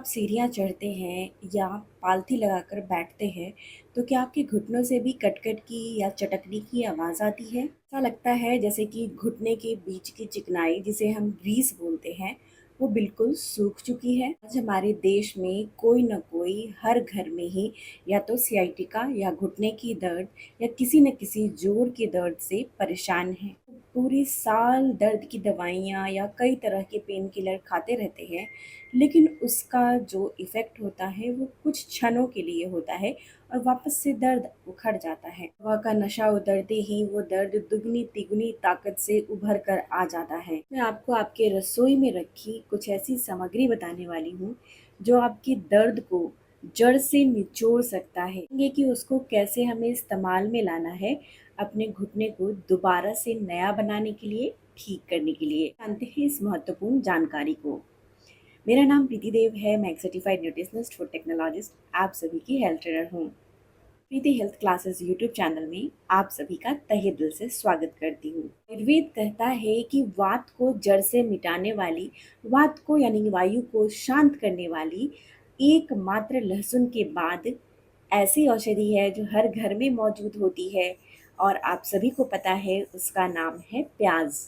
आप सीढ़ियाँ चढ़ते हैं या पालथी लगाकर बैठते हैं तो क्या आपके घुटनों से भी कट-कट की या चटकने की आवाज़ आती है? ऐसा लगता है जैसे कि घुटने के बीच की चिकनाई जिसे हम ग्रीस बोलते हैं, वो बिल्कुल सूख चुकी है। आज हमारे देश में कोई न कोई हर घर में ही या तो सियाटिका या घुटने की दर्द या किसी न किसी जोड़ के दर्द से परेशान है। पूरे साल दर्द की दवाइयाँ या कई तरह के पेन किलर खाते रहते हैं, लेकिन उसका जो इफ़ेक्ट होता है वो कुछ क्षणों के लिए होता है और वापस से दर्द उखड़ जाता है। दवा का नशा उतरते ही वो दर्द दुगनी तिगुनी ताकत से उभर कर आ जाता है। मैं आपको आपके रसोई में रखी कुछ ऐसी सामग्री बताने वाली हूँ जो आपकी दर्द को जड़ से निचोड़ सकता है। ये कि उसको कैसे हमें इस्तेमाल में लाना है अपने घुटने को दोबारा से नया बनाने के लिए, ठीक करने के लिए। जानते हैं इस महत्वपूर्ण जानकारी को। मेरा नाम प्रीति देव है। मैं एक सर्टिफाइड न्यूट्रिशनिस्ट फूड टेक्नोलॉजिस्ट आप सभी की हेल्थ ट्रेनर हूँ। प्रीति हेल्थ क्लासेस यूट्यूब चैनल में आप सभी का तहे दिल से स्वागत करती हूँ। आयुर्वेद कहता है कि वात को जड़ से मिटाने वाली, वात को यानी वायु को शांत करने वाली एकमात्र लहसुन के बाद ऐसी औषधि है जो हर घर में मौजूद होती है और आप सभी को पता है उसका नाम है प्याज।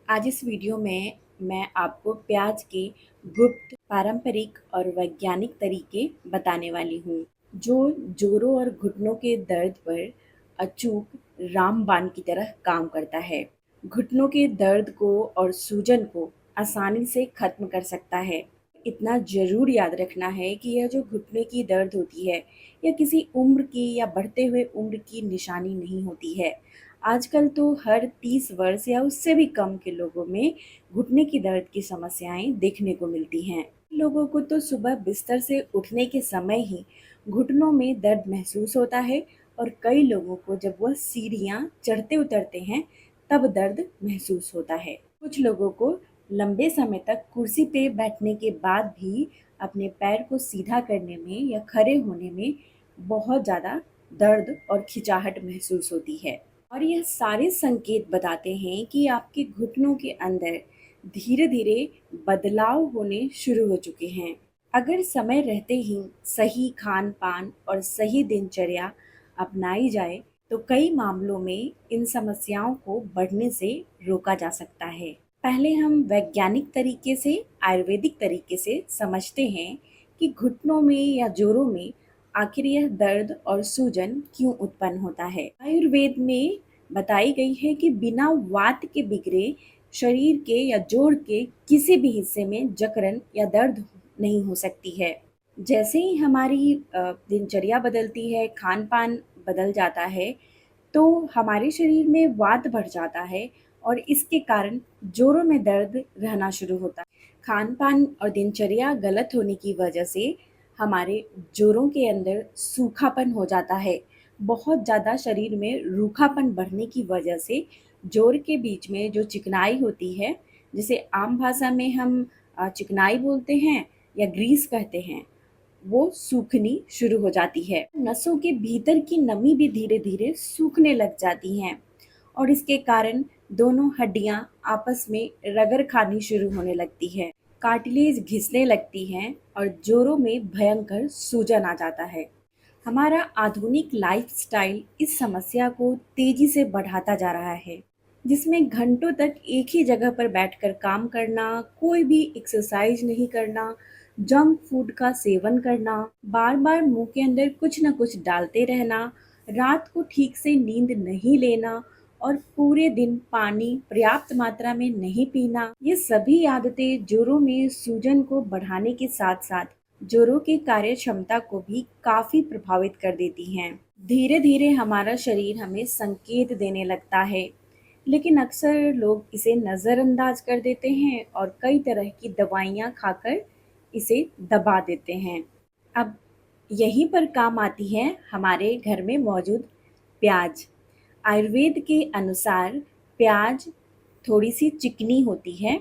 आज इस वीडियो में मैं आपको प्याज के गुप्त, पारंपरिक और वैज्ञानिक तरीके बताने वाली हूँ जो जोड़ों और घुटनों के दर्द पर अचूक रामबाण की तरह काम करता है। घुटनों के दर्द को और सूजन को आसानी से खत्म कर सकता है। इतना ज़रूर याद रखना है कि यह जो घुटने की दर्द होती है यह किसी उम्र की या बढ़ते हुए उम्र की निशानी नहीं होती है। आजकल तो हर 30 वर्ष या उससे भी कम के लोगों में घुटने की दर्द की समस्याएं देखने को मिलती हैं। लोगों को तो सुबह बिस्तर से उठने के समय ही घुटनों में दर्द महसूस होता है और कई लोगों को जब वह सीढ़ियाँ चढ़ते उतरते हैं तब दर्द महसूस होता है। कुछ लोगों को लंबे समय तक कुर्सी पे बैठने के बाद भी अपने पैर को सीधा करने में या खड़े होने में बहुत ज़्यादा दर्द और खिंचाहट महसूस होती है। और यह सारे संकेत बताते हैं कि आपके घुटनों के अंदर धीरे धीरे बदलाव होने शुरू हो चुके हैं। अगर समय रहते ही सही खान पान और सही दिनचर्या अपनाई जाए तो कई मामलों में इन समस्याओं को बढ़ने से रोका जा सकता है। पहले हम वैज्ञानिक तरीके से, आयुर्वेदिक तरीके से समझते हैं कि घुटनों में या जोड़ों में आखिर यह दर्द और सूजन क्यों उत्पन्न होता है। आयुर्वेद में बताई गई है कि बिना वात के बिगड़े शरीर के या जोड़ के किसी भी हिस्से में जकड़न या दर्द नहीं हो सकती है। जैसे ही हमारी दिनचर्या बदलती है, खान पान बदल जाता है, तो हमारे शरीर में वात बढ़ जाता है और इसके कारण जोड़ों में दर्द रहना शुरू होता है। खान पान और दिनचर्या गलत होने की वजह से हमारे जोड़ों के अंदर सूखापन हो जाता है। बहुत ज़्यादा शरीर में रूखापन बढ़ने की वजह से जोड़ के बीच में जो चिकनाई होती है, जिसे आम भाषा में हम चिकनाई बोलते हैं या ग्रीस कहते हैं, वो सूखनी शुरू हो जाती है। नसों के भीतर की नमी भी धीरे धीरे सूखने लग जाती हैं और इसके कारण दोनों हड्डियां आपस में रगड़ खानी शुरू होने लगती है। कार्टिलेज घिसने लगती हैं और जोड़ों में भयंकर सूजन आ जाता है। हमारा आधुनिक लाइफस्टाइल इस समस्या को तेजी से बढ़ाता जा रहा है, जिसमें घंटों तक एक ही जगह पर बैठकर काम करना, कोई भी एक्सरसाइज नहीं करना, जंक फूड का सेवन करना, बार-बार मुंह के अंदर कुछ न कुछ डालते रहना, रात को ठीक से नींद नहीं लेना और पूरे दिन पानी पर्याप्त मात्रा में नहीं पीना, ये सभी आदतें जोड़ों में सूजन को बढ़ाने के साथ-साथ जोड़ों की कार्य क्षमता को भी काफी प्रभावित कर देती हैं। धीरे धीरे हमारा शरीर हमें संकेत देने लगता है, लेकिन अक्सर लोग इसे नज़रअंदाज कर देते हैं और कई तरह की दवाइयाँ खाकर इसे दबा देते हैं। अब यहीं पर काम आती है हमारे घर में मौजूद प्याज। आयुर्वेद के अनुसार प्याज थोड़ी सी चिकनी होती है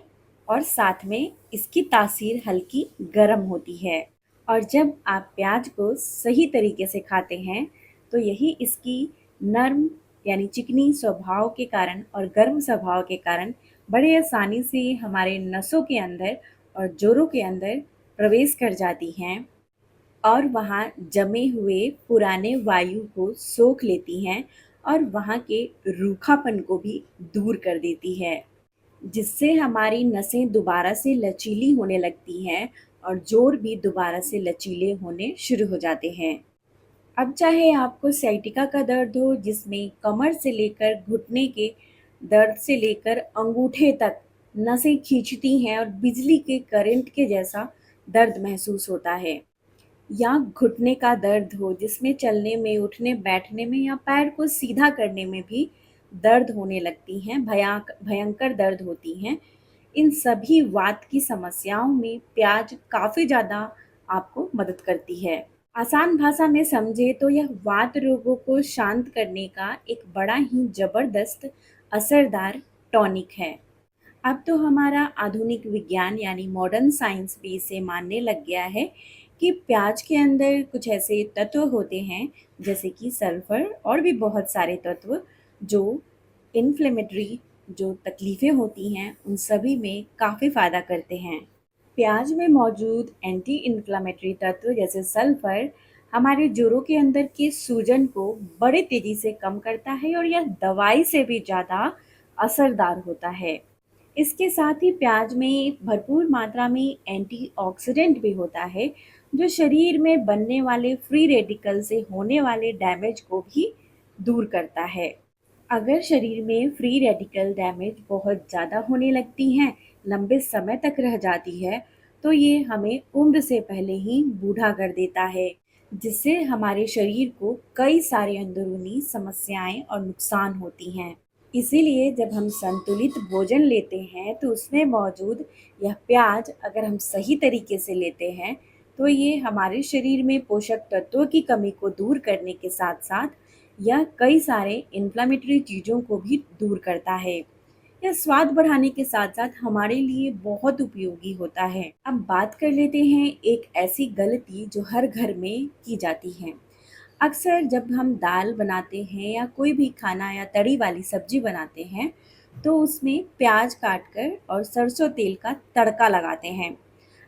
और साथ में इसकी तासीर हल्की गर्म होती है और जब आप प्याज को सही तरीके से खाते हैं तो यही इसकी नर्म यानी चिकनी स्वभाव के कारण और गर्म स्वभाव के कारण बड़े आसानी से हमारे नसों के अंदर और जोड़ों के अंदर प्रवेश कर जाती हैं और वहाँ जमे हुए पुराने वायु को सोख लेती हैं और वहाँ के रूखापन को भी दूर कर देती है, जिससे हमारी नसें दोबारा से लचीली होने लगती हैं और जोड़ भी दोबारा से लचीले होने शुरू हो जाते हैं। अब चाहे आपको साइटिका का दर्द हो, जिसमें कमर से लेकर घुटने के दर्द से लेकर अंगूठे तक नसें खींचती हैं और बिजली के करंट के जैसा दर्द महसूस होता है, या घुटने का दर्द हो जिसमें चलने में, उठने बैठने में या पैर को सीधा करने में भी दर्द होने लगती हैं, भयंकर दर्द होती हैं। इन सभी वात की समस्याओं में प्याज काफ़ी ज़्यादा आपको मदद करती है। आसान भाषा में समझे तो यह वात रोगों को शांत करने का एक बड़ा ही ज़बरदस्त असरदार टॉनिक है। अब तो हमारा आधुनिक विज्ञान यानी मॉडर्न साइंस भी इसे मानने लग गया है कि प्याज के अंदर कुछ ऐसे तत्व होते हैं, जैसे कि सल्फर और भी बहुत सारे तत्व, जो इन्फ्लेमेटरी जो तकलीफ़ें होती हैं उन सभी में काफ़ी फ़ायदा करते हैं। प्याज में मौजूद एंटी इन्फ्लेमेटरी तत्व जैसे सल्फर हमारे जोड़ों के अंदर के सूजन को बड़े तेज़ी से कम करता है और यह दवाई से भी ज़्यादा असरदार होता है। इसके साथ ही प्याज में भरपूर मात्रा में एंटीऑक्सीडेंट भी होता है, जो शरीर में बनने वाले फ्री रेडिकल से होने वाले डैमेज को भी दूर करता है। अगर शरीर में फ्री रेडिकल डैमेज बहुत ज़्यादा होने लगती हैं, लंबे समय तक रह जाती है, तो ये हमें उम्र से पहले ही बूढ़ा कर देता है, जिससे हमारे शरीर को कई सारे अंदरूनी समस्याएं और नुकसान होती हैं। इसीलिए जब हम संतुलित भोजन लेते हैं तो उसमें मौजूद यह प्याज अगर हम सही तरीके से लेते हैं, तो ये हमारे शरीर में पोषक तत्वों की कमी को दूर करने के साथ साथ यह कई सारे इन्फ्लेमेटरी चीज़ों को भी दूर करता है। यह स्वाद बढ़ाने के साथ साथ हमारे लिए बहुत उपयोगी होता है। अब बात कर लेते हैं एक ऐसी गलती जो हर घर में की जाती है। अक्सर जब हम दाल बनाते हैं या कोई भी खाना या तरी वाली सब्जी बनाते हैं, तो उसमें प्याज काट कर और सरसों तेल का तड़का लगाते हैं।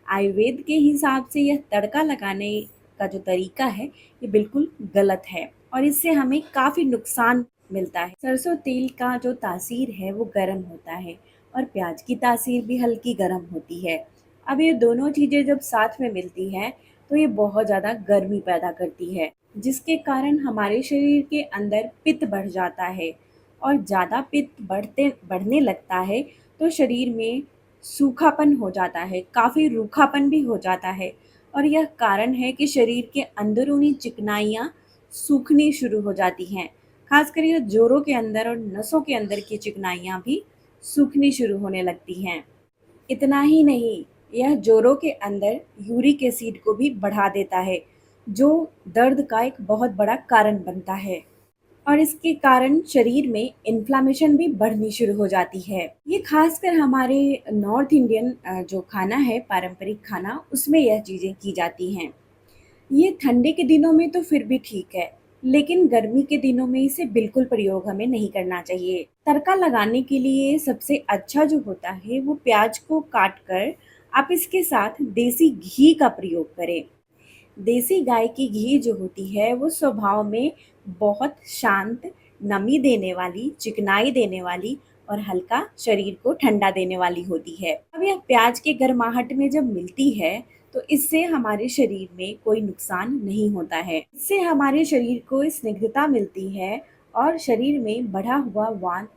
आयुर्वेद के हिसाब से यह तड़का लगाने का जो तरीका है, ये बिल्कुल गलत है और इससे हमें काफ़ी नुकसान मिलता है। सरसों तेल का जो तासीर है वो गर्म होता है और प्याज की तासीर भी हल्की गर्म होती है। अब ये दोनों चीज़ें जब साथ में मिलती हैं, तो ये बहुत ज़्यादा गर्मी पैदा करती है, जिसके कारण हमारे शरीर के अंदर पित्त बढ़ जाता है और ज़्यादा पित्त बढ़ने लगता है, तो शरीर में सूखापन हो जाता है, काफ़ी रूखापन भी हो जाता है और यह कारण है कि शरीर के अंदरूनी चिकनाइयाँ सूखनी शुरू हो जाती हैं। खासकर ये जोड़ों के अंदर और नसों के अंदर की चिकनाइयाँ भी सूखनी शुरू होने लगती हैं। इतना ही नहीं, यह जोड़ों के अंदर यूरिक एसिड को भी बढ़ा देता है, जो दर्द का एक बहुत बड़ा कारण बनता है और इसके कारण शरीर में इन्फ्लामेशन भी बढ़नी शुरू हो जाती है। ये खासकर हमारे नॉर्थ इंडियन जो खाना है, पारंपरिक खाना, उसमें यह चीज़ें की जाती हैं। ये ठंडे के दिनों में तो फिर भी ठीक है, लेकिन गर्मी के दिनों में इसे बिल्कुल प्रयोग हमें नहीं करना चाहिए। तड़का लगाने के लिए सबसे अच्छा जो होता है वो प्याज को काट कर आप इसके साथ देसी घी का प्रयोग करें। देसी गाय की घी जो होती है वो स्वभाव में बहुत शांत, नमी देने वाली, चिकनाई देने वाली और हल्का शरीर को ठंडा देने वाली होती है। अब यह प्याज के गर्माहट में जब मिलती है, तो इससे हमारे शरीर में कोई नुकसान नहीं होता है। इससे हमारे शरीर को स्निग्धता मिलती है और शरीर में बढ़ा हुआ वात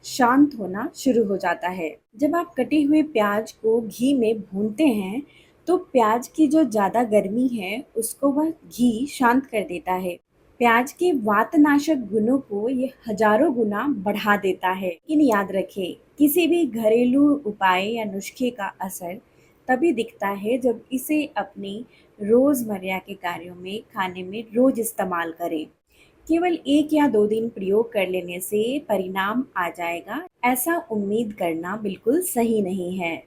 शांत होना शुरू हो जाता है। जब आप कटे हुए प्याज को घी में भूनते हैं, तो प्याज की जो ज़्यादा गर्मी है उसको वह घी शांत कर देता है। प्याज के वातनाशक गुणों को ये हजारों गुना बढ़ा देता है। लेकिन याद रखें, किसी भी घरेलू उपाय या नुस्खे का असर तभी दिखता है जब इसे अपनी रोज़मर्रा के कार्यों में, खाने में रोज इस्तेमाल करें। केवल 1 या 2 दिन प्रयोग कर लेने से परिणाम आ जाएगा, ऐसा उम्मीद करना बिल्कुल सही नहीं है।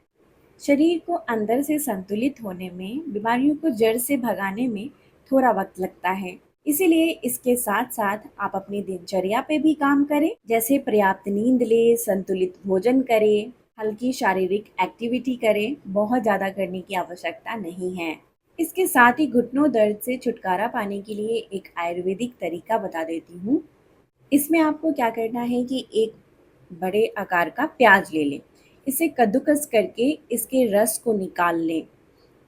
शरीर को अंदर से संतुलित होने में, बीमारियों को जड़ से भगाने में थोड़ा वक्त लगता है। इसीलिए इसके साथ साथ आप अपनी दिनचर्या पे भी काम करें, जैसे पर्याप्त नींद लें, संतुलित भोजन करें, हल्की शारीरिक एक्टिविटी करें, बहुत ज़्यादा करने की आवश्यकता नहीं है। इसके साथ ही घुटनों दर्द से छुटकारा पाने के लिए एक आयुर्वेदिक तरीका बता देती हूँ। इसमें आपको क्या करना है कि एक बड़े आकार का प्याज ले लें। इसे कद्दूकस करके इसके रस को निकाल लें।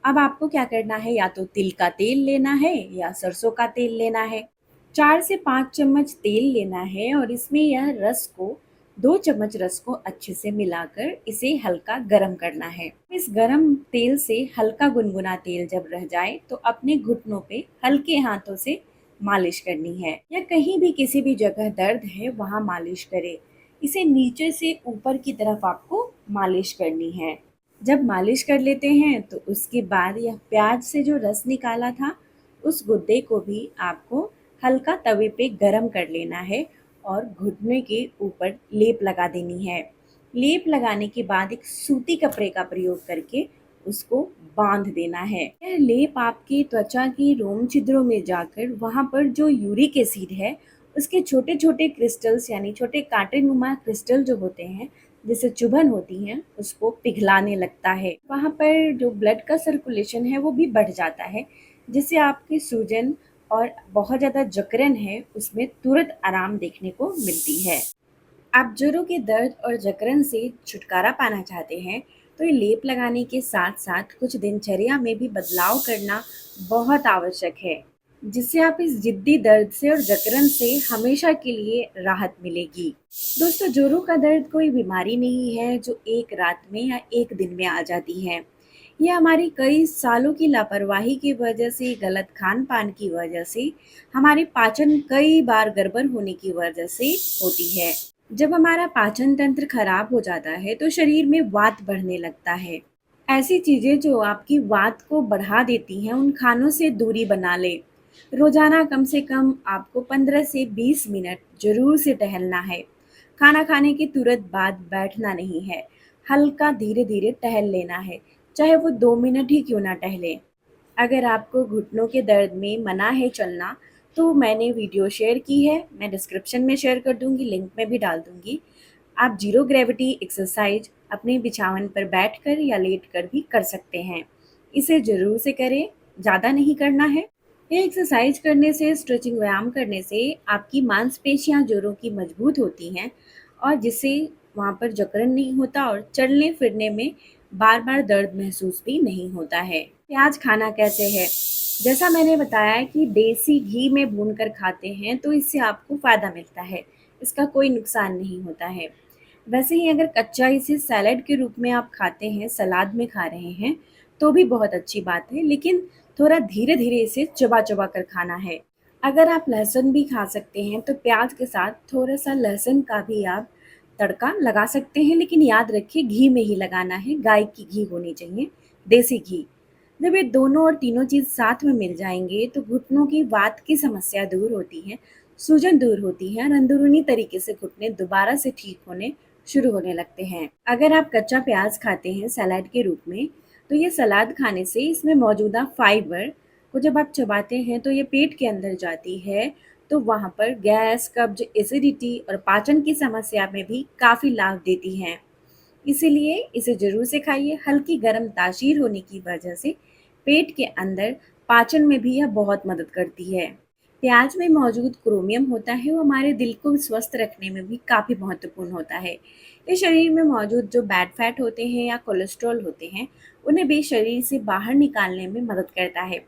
अब आपको क्या करना है, या तो तिल का तेल लेना है या सरसों का तेल लेना है। 4 से 5 चम्मच तेल लेना है और इसमें यह रस को 2 चम्मच रस को अच्छे से मिलाकर इसे हल्का गरम करना है। इस गरम तेल से हल्का गुनगुना तेल जब रह जाए तो अपने घुटनों पे हल्के हाथों से मालिश करनी है, या कहीं भी किसी भी जगह दर्द है वहाँ मालिश करें। इसे नीचे से ऊपर की तरफ आपको मालिश करनी है। जब मालिश कर लेते हैं तो उसके बाद यह प्याज से जो रस निकाला था उस गुद्दे को भी आपको हल्का तवे पे गरम कर लेना है और घुटने के ऊपर लेप लगा देनी है। लेप लगाने के बाद एक सूती कपड़े का प्रयोग करके उसको बांध देना है। यह लेप आपकी त्वचा की रोम छिद्रों में जाकर वहाँ पर जो यूरिक एसिड है उसके छोटे छोटे क्रिस्टल्स, यानी छोटे कांटे नुमा क्रिस्टल जो होते हैं जिससे चुभन होती है, उसको पिघलाने लगता है। वहाँ पर जो ब्लड का सर्कुलेशन है वो भी बढ़ जाता है, जिससे आपकी सूजन और बहुत ज़्यादा जकड़न है उसमें तुरंत आराम देखने को मिलती है। आप जोड़ों के दर्द और जकड़न से छुटकारा पाना चाहते हैं तो ये लेप लगाने के साथ साथ कुछ दिनचर्या में भी बदलाव करना बहुत आवश्यक है, जिससे आप इस जिद्दी दर्द से और जकड़न से हमेशा के लिए राहत मिलेगी। दोस्तों, जोड़ों का दर्द कोई बीमारी नहीं है जो एक रात में या एक दिन में आ जाती है। ये हमारी कई सालों की लापरवाही की वजह से, गलत खान पान की वजह से, हमारी पाचन कई बार गड़बड़ होने की वजह से होती है। जब हमारा पाचन तंत्र खराब हो जाता है तो शरीर में वात बढ़ने लगता है। ऐसी चीजें जो आपकी वात को बढ़ा देती हैं उन खानों से दूरी बना ले। रोजाना कम से कम आपको 15 से 20 मिनट जरूर से टहलना है। खाना खाने के तुरंत बाद बैठना नहीं है, हल्का धीरे धीरे टहल लेना है, चाहे वो 2 मिनट ही क्यों ना टहले। अगर आपको घुटनों के दर्द में मना है चलना तो मैंने वीडियो शेयर की है, मैं डिस्क्रिप्शन में शेयर कर दूंगी, लिंक में भी डाल दूंगी। आप जीरो ग्रेविटी एक्सरसाइज अपने बिछावन पर बैठकर या लेटकर भी कर सकते हैं। इसे ज़रूर से करें, ज़्यादा नहीं करना है। ये एक्सरसाइज करने से, स्ट्रेचिंग व्यायाम करने से आपकी मांसपेशियां जोड़ों की मजबूत होती हैं और जिससे वहाँ पर जकड़न नहीं होता और चलने फिरने में बार बार दर्द महसूस भी नहीं होता है। प्याज खाना कैसे है? जैसा मैंने बताया कि देसी घी में भूनकर खाते हैं तो इससे आपको फ़ायदा मिलता है, इसका कोई नुकसान नहीं होता है। वैसे ही अगर कच्चा इसे सैलेड के रूप में आप खाते हैं, सलाद में खा रहे हैं, तो भी बहुत अच्छी बात है, लेकिन थोड़ा धीरे धीरे इसे चबा चबा कर खाना है। अगर आप लहसुन भी खा सकते हैं तो प्याज के साथ थोड़ा सा लहसुन का भी आप तड़का लगा सकते हैं, लेकिन याद रखिए घी में ही लगाना है, गाय की घी होनी चाहिए, देसी घी। जब ये दोनों और तीनों चीज़ साथ में मिल जाएंगे तो घुटनों की वात की समस्या दूर होती है, सूजन दूर होती है और अंदरूनी तरीके से घुटने दोबारा से ठीक होने शुरू होने लगते हैं। अगर आप कच्चा प्याज खाते हैं सलाद के रूप में, तो ये सलाद खाने से इसमें मौजूदा फाइबर को जब आप चबाते हैं तो ये पेट के अंदर जाती है, तो वहाँ पर गैस, कब्ज, एसिडिटी और पाचन की समस्या में भी काफ़ी लाभ देती हैं। इसीलिए इसे ज़रूर से खाइए। हल्की गर्म तासीर होने की वजह से पेट के अंदर पाचन में भी यह बहुत मदद करती है। प्याज में मौजूद क्रोमियम होता है, वो हमारे दिल को स्वस्थ रखने में भी काफ़ी महत्वपूर्ण होता है। ये शरीर में मौजूद जो बैड फैट होते हैं या कोलेस्ट्रॉल होते हैं, उन्हें भी शरीर से बाहर निकालने में मदद करता है,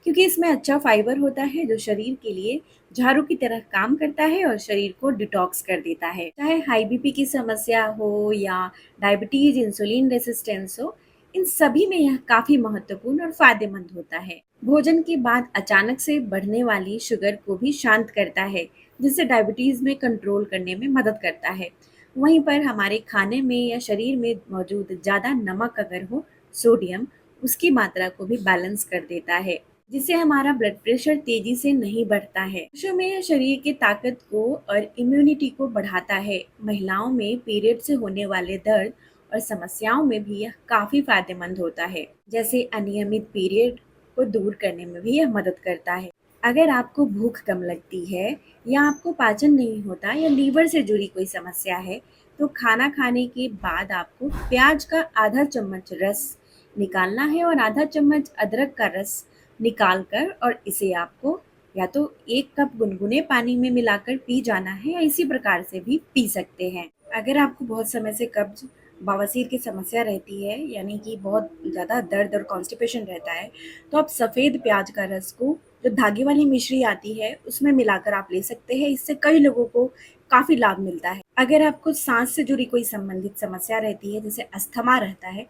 क्योंकि इसमें अच्छा फाइबर होता है जो शरीर के लिए झाड़ू की तरह काम करता है और शरीर को डिटॉक्स कर देता है। चाहे हाई बीपी की समस्या हो या डायबिटीज, इंसुलिन रेसिस्टेंस हो, इन सभी में यह काफ़ी महत्वपूर्ण और फायदेमंद होता है। भोजन के बाद अचानक से बढ़ने वाली शुगर को भी शांत करता है, जिससे डायबिटीज़ में कंट्रोल करने में मदद करता है। वहीं पर हमारे खाने में या शरीर में मौजूद ज़्यादा नमक अगर हो, सोडियम, उसकी मात्रा को भी बैलेंस कर देता है, जिससे हमारा ब्लड प्रेशर तेजी से नहीं बढ़ता है। पुरुषों में यह शरीर की ताकत को और इम्यूनिटी को बढ़ाता है। महिलाओं में पीरियड से होने वाले दर्द और समस्याओं में भी यह काफ़ी फायदेमंद होता है, जैसे अनियमित पीरियड को दूर करने में भी यह मदद करता है। अगर आपको भूख कम लगती है या आपको पाचन नहीं होता या लीवर से जुड़ी कोई समस्या है, तो खाना खाने के बाद आपको प्याज का आधा चम्मच रस निकालना है और आधा चम्मच अदरक का रस निकाल कर और इसे आपको या तो 1 कप गुनगुने पानी में मिलाकर पी जाना है या इसी प्रकार से भी पी सकते हैं। अगर आपको बहुत समय से कब्ज़, बवासीर की समस्या रहती है, यानी कि बहुत ज़्यादा दर्द और कॉन्स्टिपेशन रहता है, तो आप सफ़ेद प्याज का रस को जो धागे वाली मिश्री आती है, उसमें मिलाकर आप ले सकते हैं। इससे कई लोगों को काफ़ी लाभ मिलता है। अगर आपको सांस से जुड़ी कोई संबंधित समस्या रहती है, जैसे अस्थमा रहता है,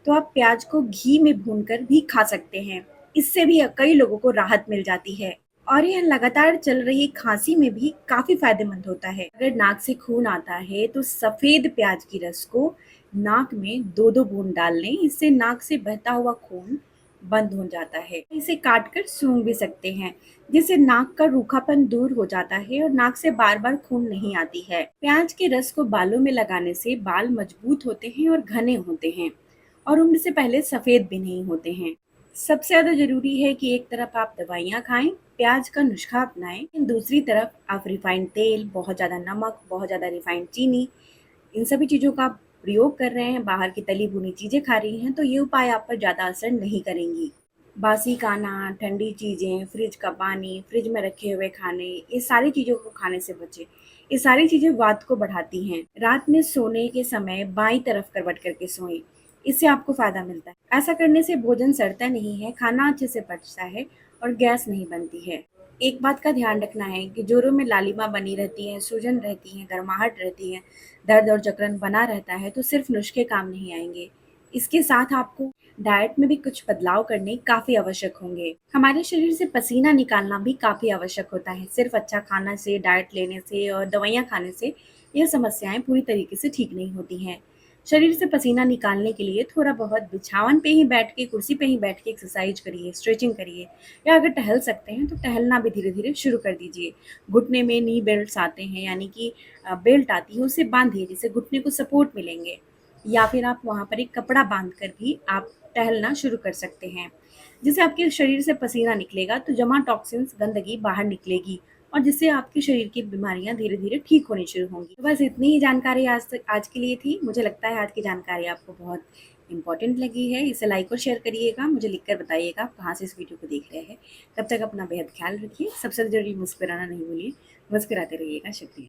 तो आप प्याज को घी में भूनकर भी खा सकते हैं। इससे भी कई लोगों को राहत मिल जाती है। और यह लगातार चल रही खांसी में भी काफ़ी फ़ायदेमंद होता है। अगर नाक से खून आता है तो सफ़ेद प्याज की रस को नाक में 2-2 बूंद डाल लें। इससे नाक से बहता हुआ खून बंद हो जाता है। इसे काट कर सूंघ भी सकते हैं, जिससे नाक का रूखापन दूर हो जाता है और नाक से बार-बार खून नहीं आती है। प्याज के रस को बालों में लगाने से बाल मजबूत होते हैं और घने होते हैं और उम्र से पहले सफ़ेद भी नहीं होते हैं। सबसे ज़्यादा ज़रूरी है कि एक तरफ आप दवाइयाँ खाएँ, प्याज का नुस्खा अपनाएँ, लेकिन दूसरी तरफ आप रिफाइंड तेल, बहुत ज़्यादा नमक, बहुत ज़्यादा रिफाइंड चीनी, इन सभी चीज़ों का प्रयोग कर रहे हैं, बाहर की तली भुनी चीज़ें खा रही हैं, तो ये उपाय आप पर ज़्यादा असर नहीं करेंगी। बासी खाना, ठंडी चीज़ें, फ्रिज का पानी, फ्रिज में रखे हुए खाने, ये सारी चीज़ों को खाने से बचें। ये सारी चीज़ें वात को बढ़ाती हैं। रात में सोने के समय बाईं तरफ करवट करके सोएं, इससे आपको फ़ायदा मिलता है। ऐसा करने से भोजन सड़ता नहीं है, खाना अच्छे से पचता है और गैस नहीं बनती है। एक बात का ध्यान रखना है कि जोड़ों में लालिमा बनी रहती है, सूजन रहती है, गर्माहट रहती है, दर्द और जकड़न बना रहता है, तो सिर्फ नुस्खे काम नहीं आएंगे। इसके साथ आपको डाइट में भी कुछ बदलाव करने काफ़ी आवश्यक होंगे। हमारे शरीर से पसीना निकालना भी काफ़ी आवश्यक होता है। सिर्फ अच्छा खाना से, डाइट लेने से और दवाइयाँ खाने से यह समस्याएं पूरी तरीके से ठीक नहीं होती हैं। शरीर से पसीना निकालने के लिए थोड़ा बहुत बिछावन पे ही बैठ के, कुर्सी पे ही बैठ के एक्सरसाइज करिए, स्ट्रेचिंग करिए, या अगर टहल सकते हैं तो टहलना भी धीरे धीरे शुरू कर दीजिए। घुटने में नी बेल्ट्स आते हैं, यानी कि बेल्ट आती है, उसे बांधिए जिससे घुटने को सपोर्ट मिलेंगे, या फिर आप वहाँ पर एक कपड़ा बांध कर भी आप टहलना शुरू कर सकते हैं। जिससे आपके शरीर से पसीना निकलेगा तो जमा टॉक्सिन्स, गंदगी बाहर निकलेगी और जिससे आपके शरीर की बीमारियां धीरे धीरे ठीक होनी शुरू होंगी। तो बस इतनी ही जानकारी आज के लिए थी। मुझे लगता है आज की जानकारी आपको बहुत इंपॉर्टेंट लगी है। इसे लाइक और शेयर करिएगा, मुझे लिखकर बताइएगा आप कहाँ से इस वीडियो को देख रहे हैं। तब तक अपना बेहद ख्याल रखिए। सबसे जरूरी मुस्कुराना नहीं भूलिए। मुस्कुराते रहिएगा। शुक्रिया।